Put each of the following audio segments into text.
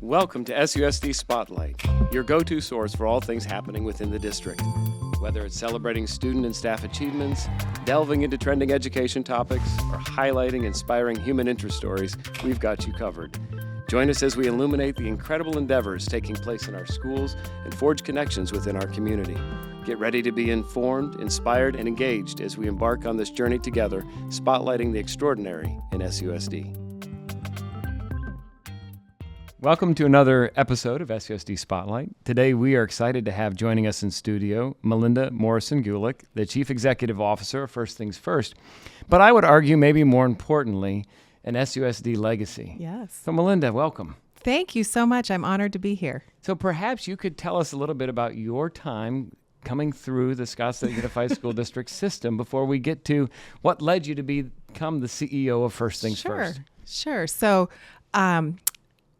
Welcome to SUSD Spotlight, your go-to source for all things happening within the district. Whether it's celebrating student and staff achievements, delving into trending education topics, or highlighting inspiring human interest stories, we've got you covered. Join us as we illuminate the incredible endeavors taking place in our schools and forge connections within our community. Get ready to be informed, inspired, and engaged as we embark on this journey together, spotlighting the extraordinary in SUSD. Welcome to another episode of SUSD Spotlight. Today we are excited to have joining us in studio Melinda Morrison Gulick, the Chief Executive Officer of FirstThingsFirst, but I would argue maybe more importantly, an SUSD legacy. Yes. So Melinda, welcome. Thank you so much. I'm honored to be here. So perhaps you could tell us a little bit about your time coming through the Scottsdale Unified School District system before we get to what led you to become the CEO of FirstThingsFirst. Sure. So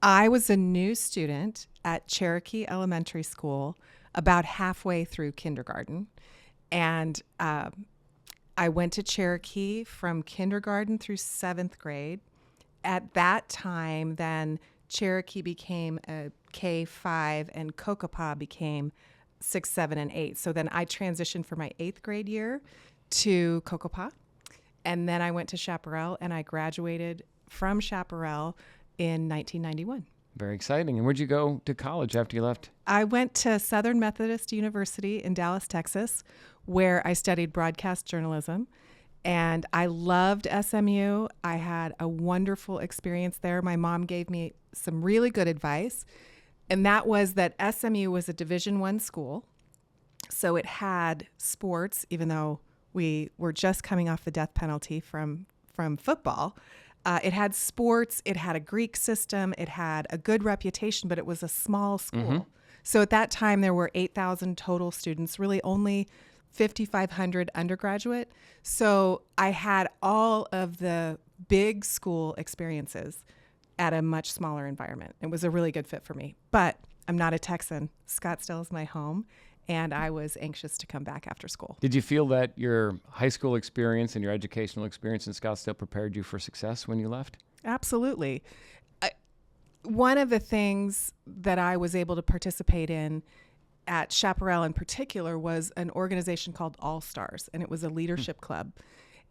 I was a new student at Cherokee Elementary School about halfway through kindergarten. And I went to Cherokee from kindergarten through 7th grade. At that time, then Cherokee became a K-5 and Cocopah became 6, 7, and 8. So then I transitioned for my 8th grade year to Cocopah. And then I went to Chaparral and I graduated from Chaparral in 1991. Very exciting. And where'd you go to college after you left? I went to Southern Methodist University in Dallas, Texas, where I studied broadcast journalism. And I loved SMU. I had a wonderful experience there. My mom gave me some really good advice. And that was that SMU was a Division I school. So it had sports, even though we were just coming off the death penalty from football. It had sports, it had a Greek system, it had a good reputation, but it was a small school. Mm-hmm. So at that time, there were 8,000 total students, really only 5,500 undergraduate. So I had all of the big school experiences at a much smaller environment. It was a really good fit for me. But I'm not a Texan. Scottsdale is my home. And I was anxious to come back after school. Did you feel that your high school experience and your educational experience in Scottsdale prepared you for success when you left? Absolutely. One of the things that I was able to participate in at Chaparral in particular was an organization called All Stars, and it was a leadership club.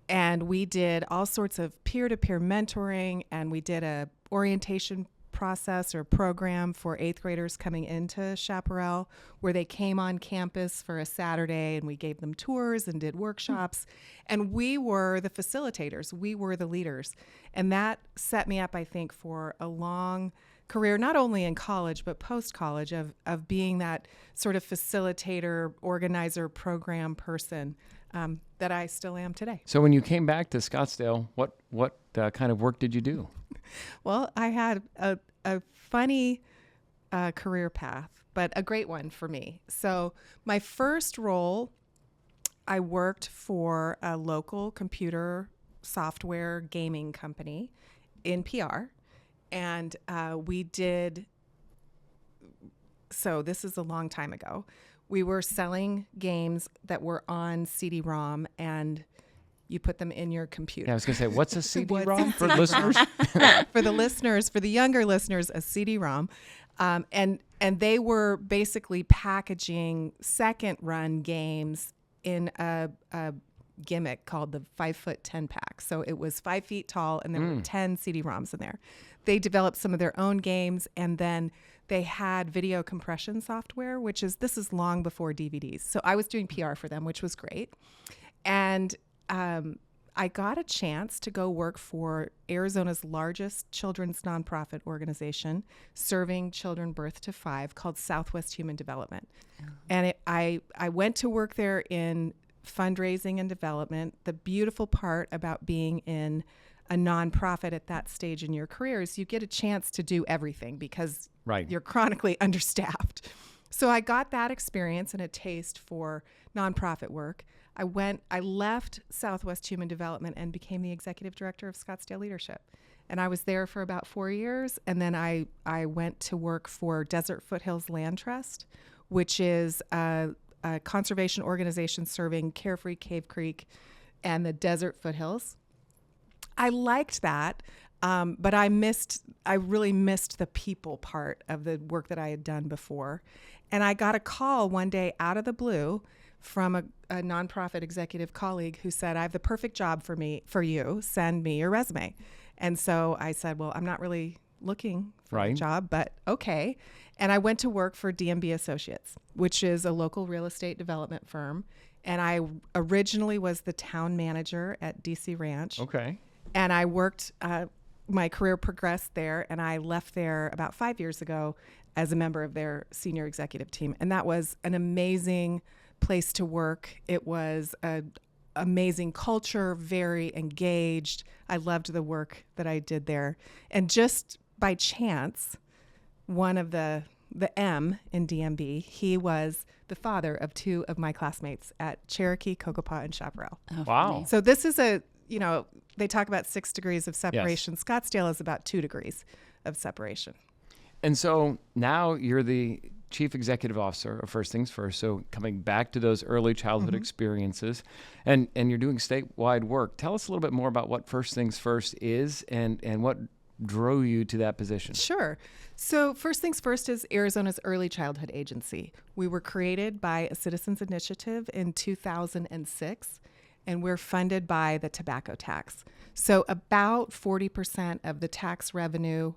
And we did all sorts of peer-to-peer mentoring, and we did a orientation process or program for 8th graders coming into Chaparral where they came on campus for a Saturday and we gave them tours and did workshops. And we were the facilitators. We were the leaders. And that set me up, I think, for a long career, not only in college, but post-college of being that sort of facilitator, organizer, program person that I still am today. So when you came back to Scottsdale, what kind of work did you do? Well, I had a funny career path, but a great one for me. So my first role, I worked for a local computer software gaming company in PR. And so this is a long time ago. We were selling games that were on CD-ROM and you put them in your computer. Yeah, I was going to say, what's a CD-ROM for listeners? For the listeners, for the younger listeners, a CD-ROM. And they were basically packaging second-run games in a gimmick called the 5-foot 10-pack. So it was 5 feet tall, and there were 10 CD-ROMs in there. They developed some of their own games, and then they had video compression software, this is long before DVDs. So I was doing PR for them, which was great. And I got a chance to go work for Arizona's largest children's nonprofit organization serving children birth to 5 called Southwest Human Development. Uh-huh. And I went to work there in fundraising and development. The beautiful part about being in a nonprofit at that stage in your career is you get a chance to do everything because you're chronically understaffed. So I got that experience and a taste for nonprofit work. I left Southwest Human Development and became the executive director of Scottsdale Leadership. And I was there for about 4 years. And then I went to work for Desert Foothills Land Trust, which is a conservation organization serving Carefree, Cave Creek, and the Desert Foothills. I liked that. But I really missed the people part of the work that I had done before. And I got a call one day out of the blue from a nonprofit executive colleague who said, I have the perfect job for you. Send me your resume. And so I said, well, I'm not really looking for a job, but okay. And I went to work for D&B Associates, which is a local real estate development firm. And I originally was the town manager at DC Ranch. Okay. And I worked, my career progressed there, and I left there about 5 years ago as a member of their senior executive team. And that was an amazing place to work. It was an amazing culture, very engaged. I loved the work that I did there. And just by chance, one of the M in DMB, he was the father of two of my classmates at Cherokee, Cocopah, and Chaparral. Oh, Wow. funny. So this is they talk about 6 degrees of separation. Yes. Scottsdale is about 2 degrees of separation. And so now you're the Chief Executive Officer of First Things First. So coming back to those early childhood experiences, and you're doing statewide work. Tell us a little bit more about what First Things First is and what drove you to that position. Sure. So First Things First is Arizona's early childhood agency. We were created by a citizens initiative in 2006, and we're funded by the tobacco tax. So about 40% of the tax revenue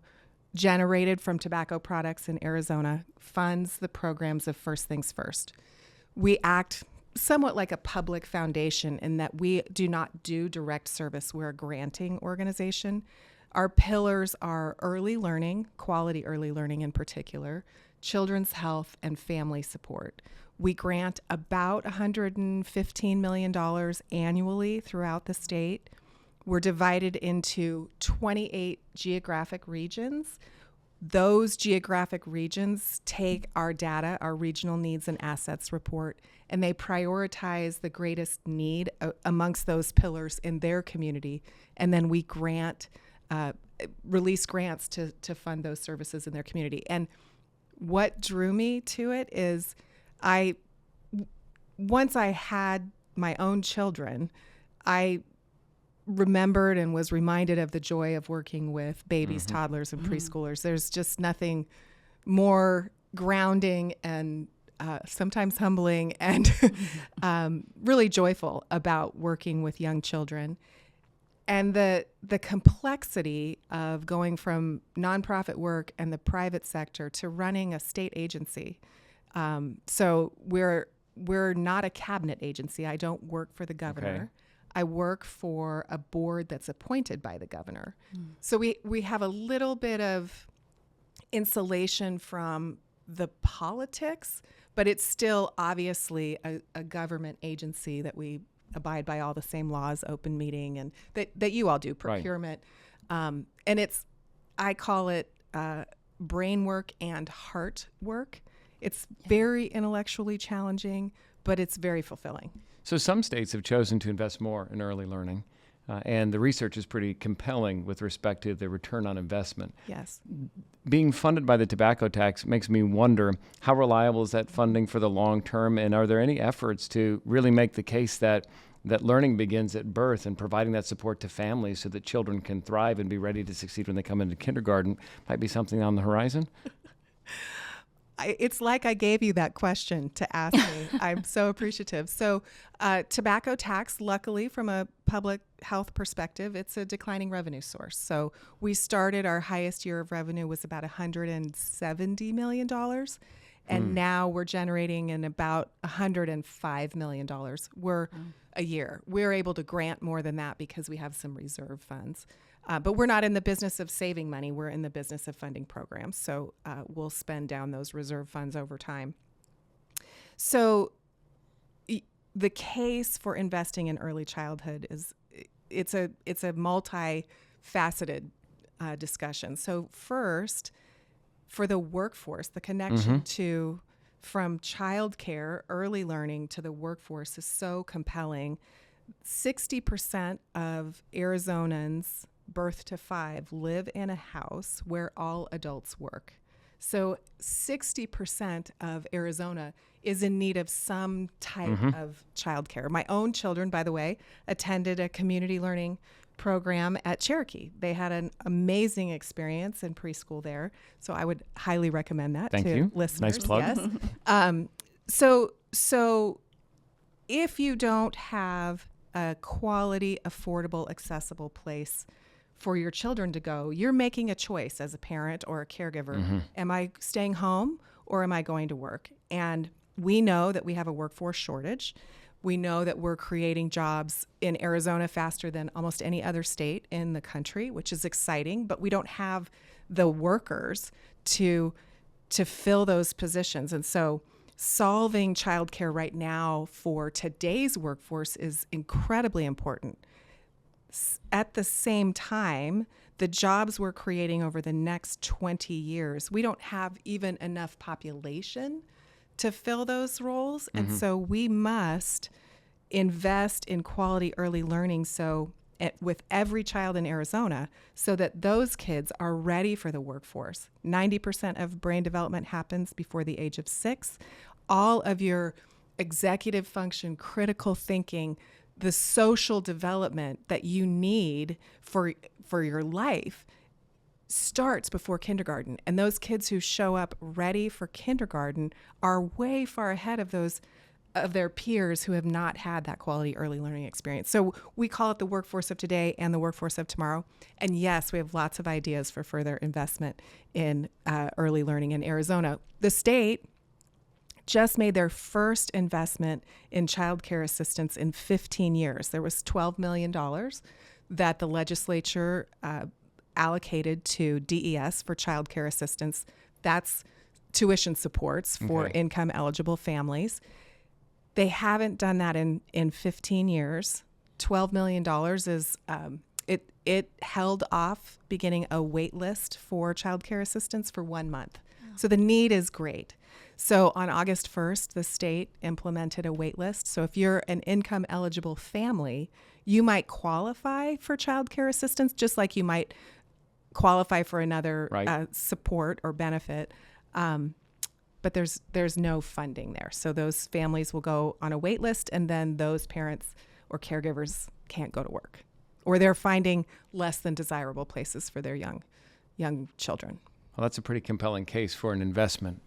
generated from tobacco products in Arizona funds the programs of First Things First. We act somewhat like a public foundation in that we do not do direct service. We're a granting organization. Our pillars are early learning, quality early learning in particular, children's health, and family support. We grant about $115 million annually throughout the state. We're divided into 28 geographic regions. Those geographic regions take our data, our regional needs and assets report, and they prioritize the greatest need amongst those pillars in their community. And then we release grants to fund those services in their community. And what drew me to it is once I had my own children, I remembered and was reminded of the joy of working with babies, toddlers, and preschoolers. There's just nothing more grounding and sometimes humbling and really joyful about working with young children. And the complexity of going from nonprofit work and the private sector to running a state agency. So we're not a cabinet agency. I don't work for the governor. Okay. I work for a board that's appointed by the governor. So we have a little bit of insulation from the politics, but it's still obviously a government agency that we abide by all the same laws, open meeting, and that you all do, procurement. And I call it brain work and heart work. It's very intellectually challenging, but it's very fulfilling. So some states have chosen to invest more in early learning, and the research is pretty compelling with respect to the return on investment. Yes. Being funded by the tobacco tax makes me wonder, how reliable is that funding for the long term, and are there any efforts to really make the case that learning begins at birth and providing that support to families so that children can thrive and be ready to succeed when they come into kindergarten might be something on the horizon? It's like I gave you that question to ask me. I'm so appreciative. So tobacco tax, luckily, from a public health perspective, it's a declining revenue source. So we started, our highest year of revenue was about $170 million. And now we're generating in about $105 million. A year. We're able to grant more than that because we have some reserve funds. But we're not in the business of saving money. We're in the business of funding programs. So we'll spend down those reserve funds over time. So the case for investing in early childhood it's a multifaceted discussion. So first, for the workforce, the connection to from childcare, early learning to the workforce is so compelling. 60% of Arizonans birth to 5 live in a house where all adults work. So 60% of Arizona is in need of some type of childcare. My own children, by the way, attended a community learning program at Cherokee. They had an amazing experience in preschool there, so I would highly recommend that Thank to you. listeners. Nice plug. Yes. So if you don't have a quality, affordable, accessible place for your children to go, you're making a choice as a parent or a caregiver. Am I staying home or am I going to work? And we know that we have a workforce shortage. We know that we're creating jobs in Arizona faster than almost any other state in the country, which is exciting, but we don't have the workers to fill those positions. And so solving childcare right now for today's workforce is incredibly important. At the same time, the jobs we're creating over the next 20 years, we don't have even enough population to fill those roles. And so we must invest in quality early learning with every child in Arizona so that those kids are ready for the workforce. 90% of brain development happens before the age of 6. All of your executive function, critical thinking, the social development that you need for your life starts before kindergarten. And those kids who show up ready for kindergarten are way far ahead of their peers who have not had that quality early learning experience. So we call it the workforce of today and the workforce of tomorrow. And yes, we have lots of ideas for further investment in early learning in Arizona. The state just made their first investment in child care assistance in 15 years. There was $12 million that the legislature allocated to DES for child care assistance. That's tuition supports for income eligible families. They haven't done that in 15 years. $12 million is, it held off beginning a wait list for child care assistance for 1 month. So the need is great. So on August 1st, the state implemented a wait list. So if you're an income eligible family, you might qualify for child care assistance just like you might qualify for another support or benefit. But there's no funding there. So those families will go on a wait list, and then those parents or caregivers can't go to work, or they're finding less than desirable places for their young children. Well, that's a pretty compelling case for an investment.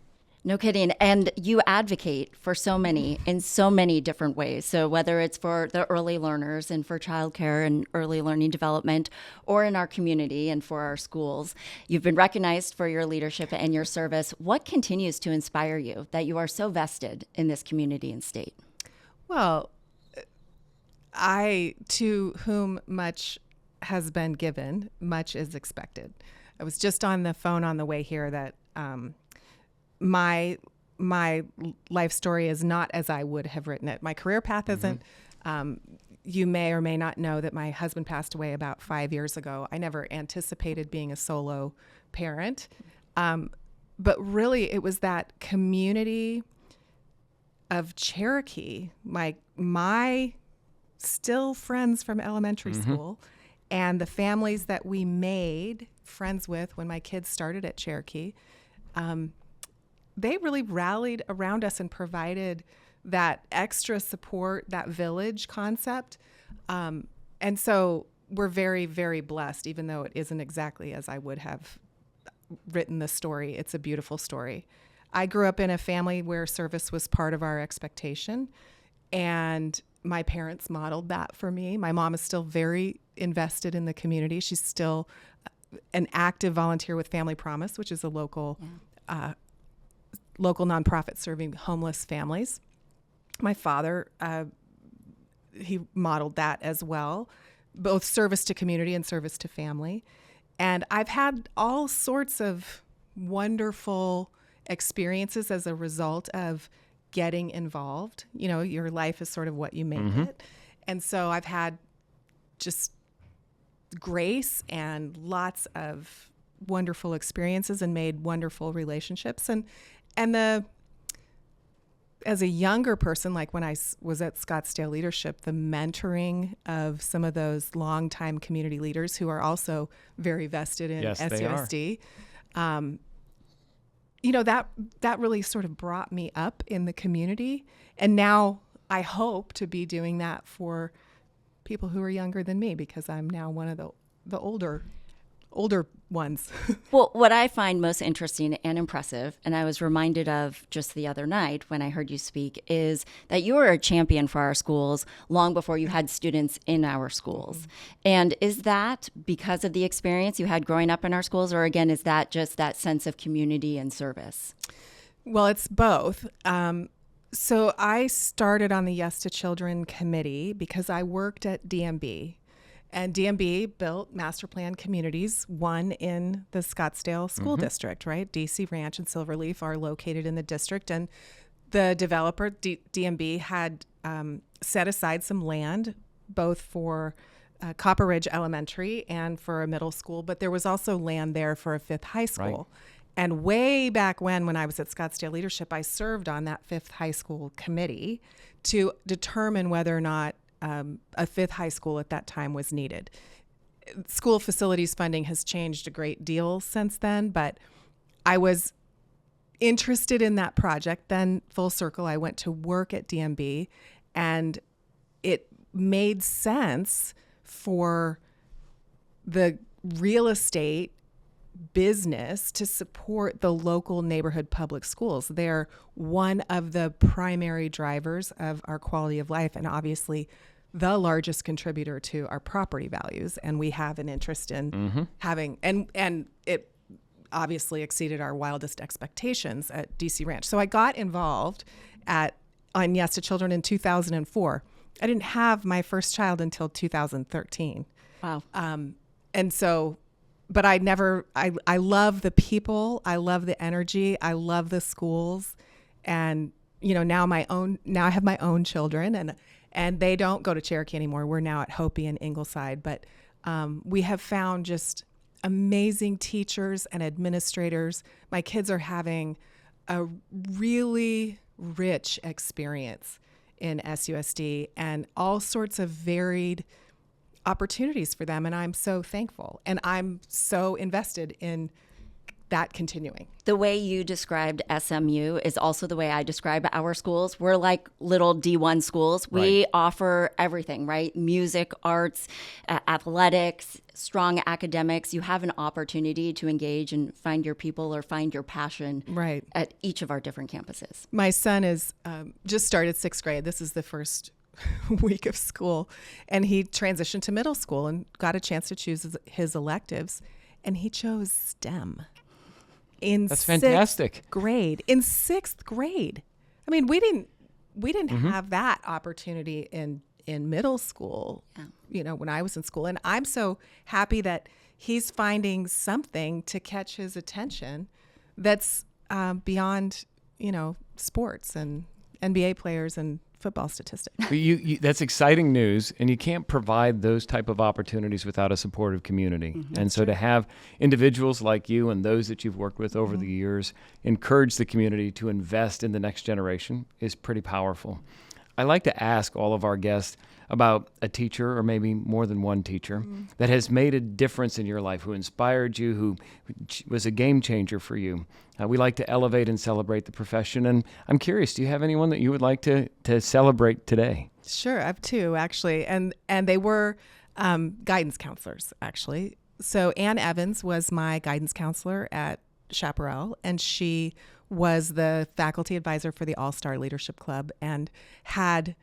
No kidding. And you advocate for so many in so many different ways. So whether it's for the early learners and for childcare and early learning development, or in our community and for our schools, you've been recognized for your leadership and your service. What continues to inspire you that you are so vested in this community and state? Well, to whom much has been given, much is expected. I was just on the phone on the way here that my life story is not as I would have written it. My career path isn't. You may or may not know that my husband passed away about 5 years ago. I never anticipated being a solo parent. But really, it was that community of Cherokee, my still friends from elementary school, and the families that we made friends with when my kids started at Cherokee, they really rallied around us and provided that extra support, that village concept. And so we're very, very blessed, even though it isn't exactly as I would have written the story. It's a beautiful story. I grew up in a family where service was part of our expectation, and my parents modeled that for me. My mom is still very invested in the community. She's still an active volunteer with Family Promise, which is a local nonprofit serving homeless families. My father, he modeled that as well, both service to community and service to family. And I've had all sorts of wonderful experiences as a result of getting involved. You know, your life is sort of what you make it. And so I've had just grace and lots of wonderful experiences and made wonderful relationships. And as a younger person, like when I was at Scottsdale Leadership, the mentoring of some of those longtime community leaders who are also very vested in SUSD, that really sort of brought me up in the community. And now I hope to be doing that for people who are younger than me because I'm now one of the older ones. Well, what I find most interesting and impressive, and I was reminded of just the other night when I heard you speak, is that you were a champion for our schools long before you had students in our schools. Mm-hmm. And is that because of the experience you had growing up in our schools, or again, is that just that sense of community and service? Well, it's both. So I started on the Yes to Children committee because I worked at DMB. And DMB built master plan communities, one in the Scottsdale School District, right? DC Ranch and Silverleaf are located in the district. And the developer, DMB, had set aside some land, both for Copper Ridge Elementary and for a middle school. But there was also land there for a fifth high school. Right. And way back when I was at Scottsdale Leadership, I served on that fifth high school committee to determine whether or not a fifth high school at that time was needed. School facilities funding has changed a great deal since then, but I was interested in that project. Then full circle, I went to work at DMB, and it made sense for the real estate business to support the local neighborhood public schools. They're one of the primary drivers of our quality of life, and obviously the largest contributor to our property values. And we have an interest in having, and it obviously exceeded our wildest expectations at DC Ranch. So I got involved on Yes to Children in 2004. I didn't have my first child until 2013. Wow. And so, but I love the people. I love the energy. I love the schools. And, now I have my own children, and they don't go to Cherokee anymore. We're now at Hopi and Ingleside. But we have found just amazing teachers and administrators. My kids are having a really rich experience in SUSD and all sorts of varied opportunities for them, and I'm so thankful, and I'm so invested in that continuing. The way you described SMU is also the way I describe our schools. We're like little D1 schools. We offer everything, right? Music, arts, athletics, strong academics. You have an opportunity to engage and find your people or find your passion at each of our different campuses. My son is just started 6th grade. This is the first week of school, and he transitioned to middle school and got a chance to choose his electives, and he chose STEM That's fantastic. In 6th grade. I mean, we didn't have that opportunity in middle school, when I was in school, and I'm so happy that he's finding something to catch his attention that's beyond, sports and NBA players and football statistics. That's exciting news, and you can't provide those type of opportunities without a supportive community. And so to have individuals like you and those that you've worked with over the years encourage the community to invest in the next generation is pretty powerful. I like to ask all of our guests about a teacher, or maybe more than one teacher, that has made a difference in your life, who inspired you, who was a game changer for you. We like to elevate and celebrate the profession. And I'm curious, do you have anyone that you would like to celebrate today? Sure, I have two, actually. And they were guidance counselors, actually. So Ann Evans was my guidance counselor at Chaparral, and she was the faculty advisor for the All-Star Leadership Club and had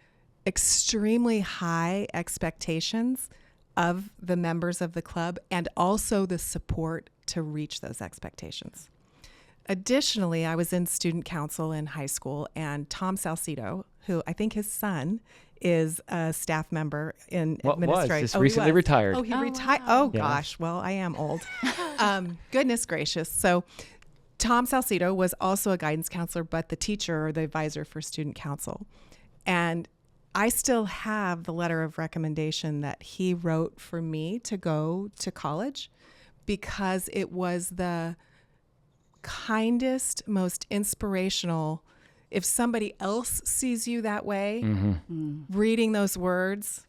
extremely high expectations of the members of the club and also the support to reach those expectations. Additionally, I was in student council in high school, and Tom Salcido, who I think his son is a staff member in administration. Just recently retired. Oh, he retired. Wow. Oh, gosh. Well, I am old. Goodness gracious. So Tom Salcido was also a guidance counselor, but the teacher or the advisor for student council. And I still have the letter of recommendation that he wrote for me to go to college, because it was the kindest, most inspirational. If somebody else sees you that way, reading those words,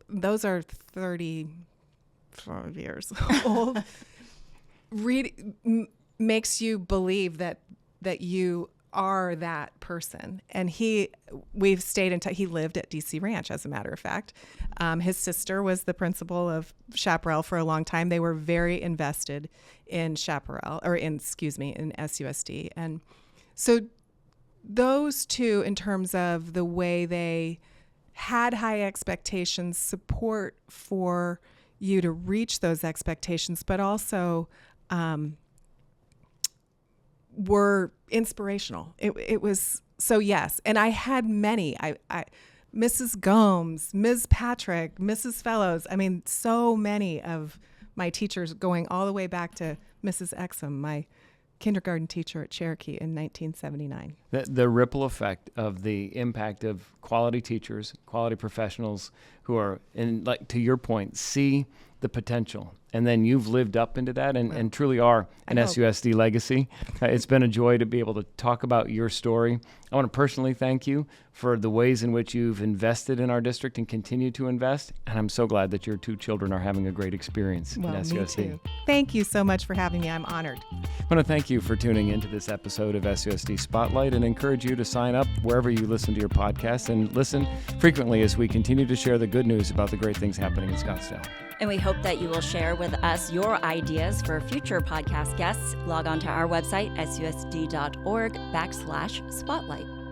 those are 35 years old, makes you believe that you are that person. And we've stayed in touch. He lived at DC Ranch, as a matter of fact. His sister was the principal of Chaparral for a long time. They were very invested in Chaparral, in SUSD. And so those two, in terms of the way they had high expectations, support for you to reach those expectations, but also were inspirational. It was so, yes. And I had many. I Mrs. Gomes, Ms. Patrick, Mrs. Fellows. I mean, so many of my teachers, going all the way back to Mrs. Exum, my kindergarten teacher at Cherokee in 1979. The ripple effect of the impact of quality teachers, quality professionals who are, like to your point, see the potential. And then you've lived up into that and truly are an SUSD legacy. It's been a joy to be able to talk about your story. I want to personally thank you for the ways in which you've invested in our district and continue to invest. And I'm so glad that your two children are having a great experience in SUSD. Me too. Thank you so much for having me. I'm honored. I want to thank you for tuning into this episode of SUSD Spotlight and encourage you to sign up wherever you listen to your podcast and listen frequently as we continue to share the good news about the great things happening in Scottsdale. And we hope that you will share with us your ideas for future podcast guests. Log on to our website, susd.org/spotlight.